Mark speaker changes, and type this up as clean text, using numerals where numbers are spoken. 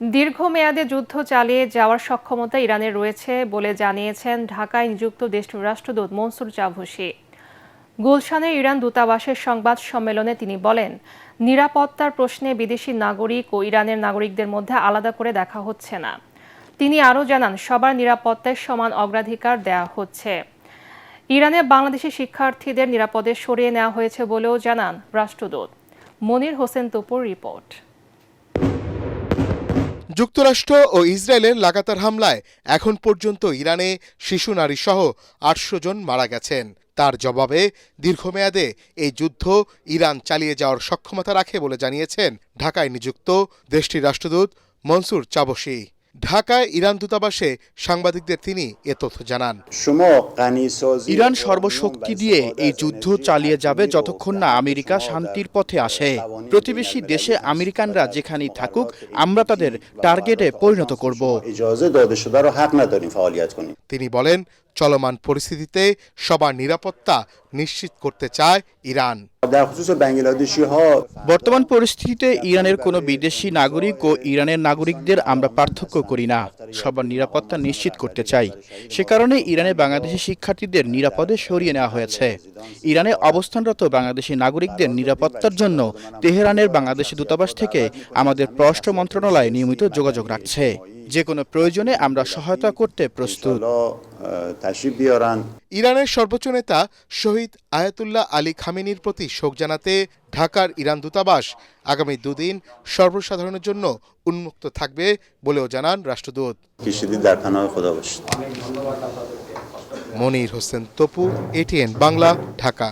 Speaker 1: দীর্ঘমেয়াদে যুদ্ধ চালিয়ে যাওয়ার সক্ষমতা ইরানের রয়েছে বলে জানিয়েছেন ঢাকায় নিযুক্ত দেশটির রাষ্ট্রদূত মনসুর চাভুসী। গুলশানে ইরান দূতাবাসের সংবাদ সম্মেলনে তিনি বলেন, নিরাপত্তার প্রশ্নে বিদেশি নাগরিক ও ইরানের নাগরিকদের মধ্যে আলাদা করে দেখা হচ্ছে না। তিনি আরও জানান, সবার নিরাপত্তায় সমান অগ্রাধিকার দেওয়া হচ্ছে। ইরানে বাংলাদেশি শিক্ষার্থীদের নিরাপদে সরিয়ে নেওয়া হয়েছে বলেও জানান রাষ্ট্রদূত। মনির হোসেন তপুর রিপোর্ট।
Speaker 2: যুক্তরাষ্ট্র ও ইসরায়েলের লাগাতার হামলায় এখন পর্যন্ত ইরানে শিশু নারী সহ ৮০০ জন মারা গেছেন। তার জবাবে দীর্ঘমেয়াদে এই যুদ্ধ ইরান চালিয়ে যাওয়ার সক্ষমতা রাখে বলে জানিয়েছেন ঢাকায় নিযুক্ত দেশটির রাষ্ট্রদূত মনসুর চাভুসী। ঢাকায় ইরান দূতাবাসে সাংবাদিকদের তিনি এ তথ্য জানান।
Speaker 3: ইরান সর্বশক্তি দিয়ে এই যুদ্ধ চালিয়ে যাবে যতক্ষণ না আমেরিকা শান্তির পথে আসে। প্রতিবেশী দেশে আমেরিকানরা যেখানেই থাকুক, আমরা তাদের টার্গেটে পরিণত করব।
Speaker 2: তিনি বলেন, চলমান পরিস্থিতিতে সবার নিরাপত্তা নিশ্চিত করতে চায় ইরান।
Speaker 3: বর্তমান পরিস্থিতিতে ইরানের কোনো বিদেশি নাগরিক ও ইরানের নাগরিকদের আমরা পার্থক্য করি না। সবার নিরাপত্তা নিশ্চিত করতে চাই। সে কারণে ইরানে বাংলাদেশি শিক্ষার্থীদের নিরাপদে সরিয়ে নেওয়া হয়েছে। ইরানে অবস্থানরত বাংলাদেশি নাগরিকদের নিরাপত্তার জন্য তেহরানের বাংলাদেশি দূতাবাস থেকে আমাদের পররাষ্ট্র মন্ত্রণালয় নিয়মিত যোগাযোগ রাখছে। যে কোনো প্রয়োজনে আমরা সহায়তা করতে প্রস্তুত।
Speaker 2: ইরানের সর্বোচ্চ নেতা শহীদ আয়াতুল্লাহ আলী খামেনির প্রতি শোক জানাতে ঢাকার ইরান দূতাবাস আগামী দুদিন সর্বসাধারণের জন্য উন্মুক্ত থাকবে বলেও জানান রাষ্ট্রদূত। মনির হোসেন তপু, এটিএন বাংলা, ঢাকা।